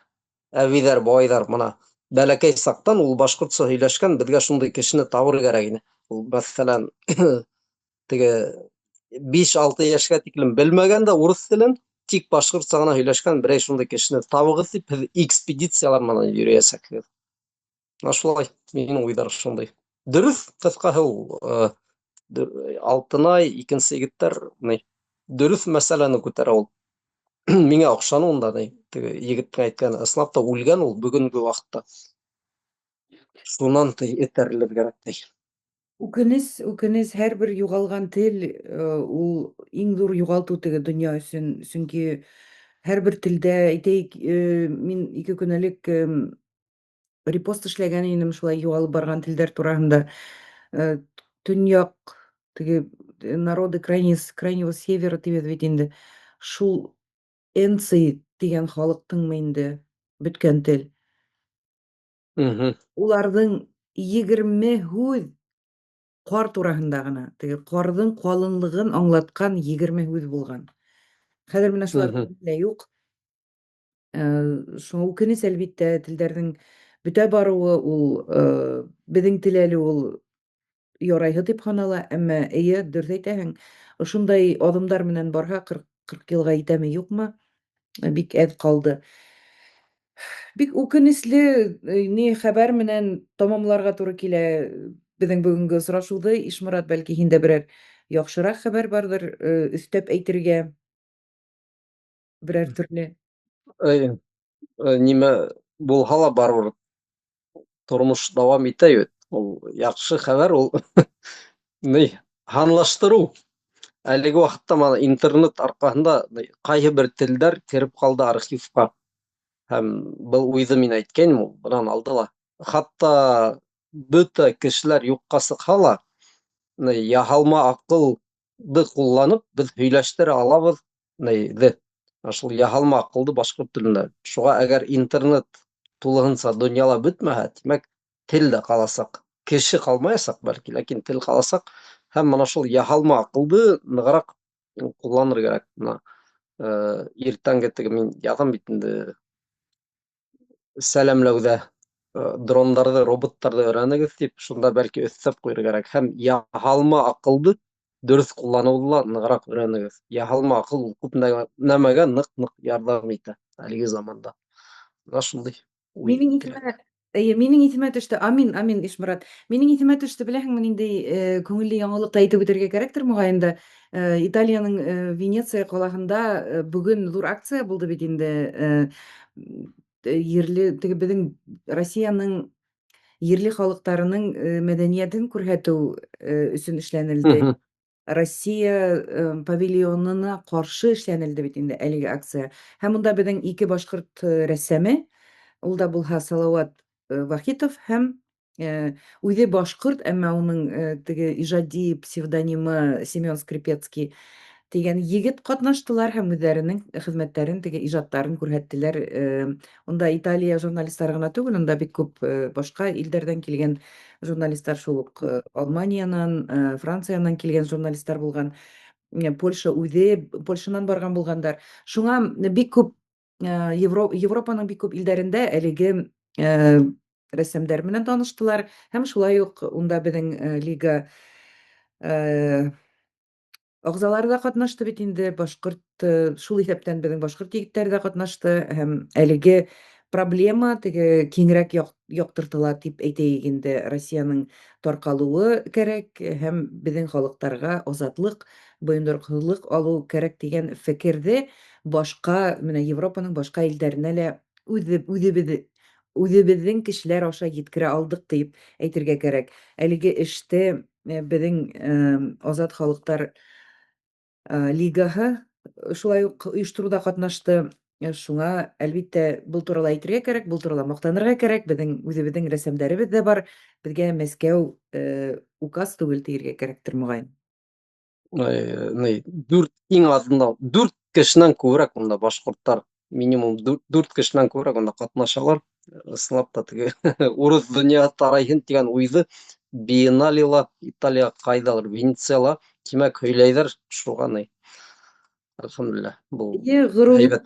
Әбиләр, бабайлар менә бәләкәй сактан ул башкортча һөйләшкән, безгә шундый кешене табыр кирәк иде. Ул мәсәлән теге 5-6 яшькә тиклем белмәгән дә урыс телен, тик башкортча гына һөйләшкән берәй шундый кешене табыгыз дип, экспедициялар менән йөрәсәксез. Менә шулай, минем уйдар шундый. Дөрес, кыскаһы ул, Алтынай, икенче егеттәр дөрес мәсьәләне күтәрә ул. Миңа охшаны унда, теге егеттең әйткәне, ысынлап та үлгән ул бүгенге вакытта. Шуннан этәрелер кирәк. Үкенес һәрбер югалган тел ул иң зур югалту теге дөнья өчен. Чөнки һәрбер телдә әйтәйек, мин 2 көн элек репост эшләгән идем шулай югалып барган телдәр тураһында. Төньяк теге народы крайнего севера тибез бит инде. Шул энци дигән халыктыңмы инде бөткән тел. Уларның 20 һүз кар тураһында гына. Теге карның калынлыгын аңлаткан 20 һүз булган. Хәзер менә шулар дә юк. Шуңа үкенес, әлбиттә, телдәрнең бөтә баруы ул безнең тел әле ул ярайһы дип һанала, әмма әйе, дөрес әйтәһең, шундай адымдар менән барһа, 40 елга итәме, юкмы, бик әз калды. Бик үкенесле хәбәр менән тамамларга туры килә безнең бүгенге очрашуды. Ишморат, бәлки һиндә берәр яхшырак хәбәр бардыр, өстәп әйтергә берәр төрле. Нимә булһа ла барыбер тормыш дәвам итә, evet. Ул яхшы хәбәр, ул һанлаштыру. Әлеге вакытта менә интернет аркаһында кайһы бер телдәр кереп калды архивка. Һәм был уйды мин әйткәнмен ул bundan алды ла. Хатта бөтә кешеләр юкка сыкһа ла, яһалма акылды кулланып, без һөйләштерә алабыз, шул яһалма акылды башкорт телендә. Шуга әгәр интернет тулыгынча дөньяла бетмәһә, димәк, тел дә каласак. Кеше калмаячак бәлки, ләкин тел каласак, һәм менә шул яһалма акылды ныграк кулланыр кирәк. Иртәнге теге мин язам бит инде сәламләүдә дроннарны, роботтарны өйрәнегез дип, шунда бәлки өстәп куйыр кирәк. Һәм яһалма акылды дөрес куллануны ныграк өйрәнегез. Яһалма акыл күп нәмәгә нык ярдәм итә әлеге заманда. Менә шундый. Минең исемә төште. Амин, Ишморат. Минең исемә төште, беләһеңме, нинди күңелле яңалык та әйтеп үтәргә кирәктер мөгаен да. Италиянең Венеция калаһында бүген зур акция булды бит инде. Йирле теге безнең Россиянең йирле халыктарының мәдәниятен күрһәтү өчен эшләнелде. Мгм. Россия павильонына каршы эшләнелде бит инде әлеге акция. Һәм монда безнең 2 башкорт рәссаме, ул да булһа Салават Вахитов һәм үзе башкорт, әмма уның теге иҗади псевдонимы Семен Скрипецкий дигән егет катнаштылар һәм үзләренең хезмәтләрен, теге иҗаттарын күрһәттеләр. Унда Италия журналистлары гына түгел, анда бик күп башка илләрдән килгән журналистлар, шул ук Алманиянан, Франциянан килгән журналистлар булган. Польша үзе, Польшанан барган булгандар. Шуңа бик күп Европаның бик күп илләрендә әлеге рәссамнар белән таныштылар һәм шулай ук унда безнең лига агзалары да катнашты бит инде. Башкорт, шул исәптән безнең башкорт егетләре дә катнашты һәм әлеге проблема теге киңрәк яктыртыла дип әйтәйек инде. Россиянең таркалуы кәрәк һәм безнең халыктарга азатлык, боендыркылык алу кәрәк дигән фекерде башка, менә Европаның башка илләренә дә үзебезнең кешеләр аша җиткерә алдык дип әйтергә кәрәк. Әлеге эштә безнең Азат халыктар лигаһы шулай ук оештыруда катнашты. Шуңа, әлбиттә, был турыда әйтергә кәрәк, был турыда мактанырга кәрәк. Безнең үзебезнең рәссамнарыбыз да бар. Безгә Мәскәү указ түгел дияргә кәрәктер мөгаен. Дүрт иң азында 4 кешенән күбрәк монда башкорттар, минимум 4 кешенән күбрәк монда катнашалар. Ысынлап та теге урыс дөнья тарайһын дигән уйды биенналела Италия кайдалыр, Венециала тимәк һөйләйҙәр. Шуға әлхәмдүлилләһ, бу Горурлык һәйбәт.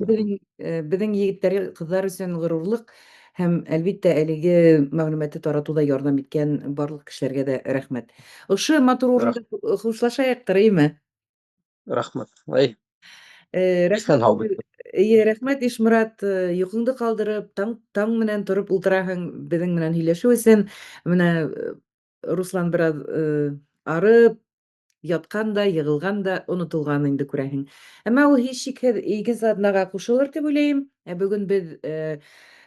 безнең егетләр, кызлар өчен горурлык һәм, әлбиттә, әлеге мәгълүматты таратуда ярдәм иткән барлык кешеләргә дә рәхмәт. Ошо матур урында хушлашаяктыр, әйме? Рәхмәт. Рәхмәт Исән һау түгел. бит. Рәхмәт, Ишмурат, йокыңды калдырып, таң менән торып ултыраһың безнең менән һөйләшү өчен. Менә Руслан бераз арып яткан да, егылган да, онытылган инде күрәһең. Әмма ул һич шикһез игез аднага кушылыр дип уйлыйм. Бүген без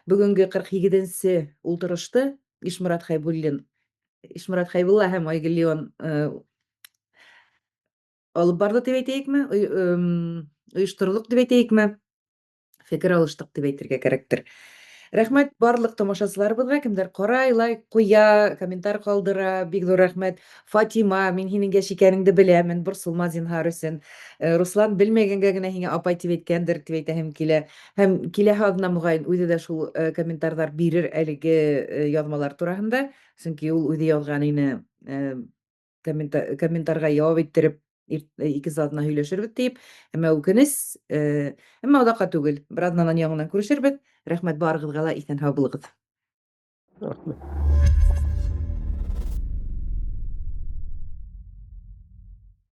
бүгенге 47-нче ултырышты Ишмурат Хәйбулла һәм Айгөл Леон алып барды дип әйтәйекме? Оештырдык дип әйтәйекме? Фикер алыштык дип әйтергә кәрәктер. Рәхмәт барлык тамашачыларыбызга, кемдер карай, лайк куя, комментарий калдыра, бик зур рәхмәт. Фатима, мин һинең яшь икәнеңде беләмен, борсылма зинһар өчен. Руслан белмәгәнгә генә һиңа апай дип әйткәндер дип әйтәһем килә. Һәм киләһе атна мөгаен үзе дә шул комментарьлар бирер әлеге язмалар тураһында. Чөнки ул үзе язган ине, комментарийга җавап иттереп, ике затны һөйләшербез дип. Әмма үкенеч, әмма озакка түгел. Бер атнанан яңадан күрешербез. Рәхмәт барыгызга ла, исән-һау булыгыз. Рәхмәт.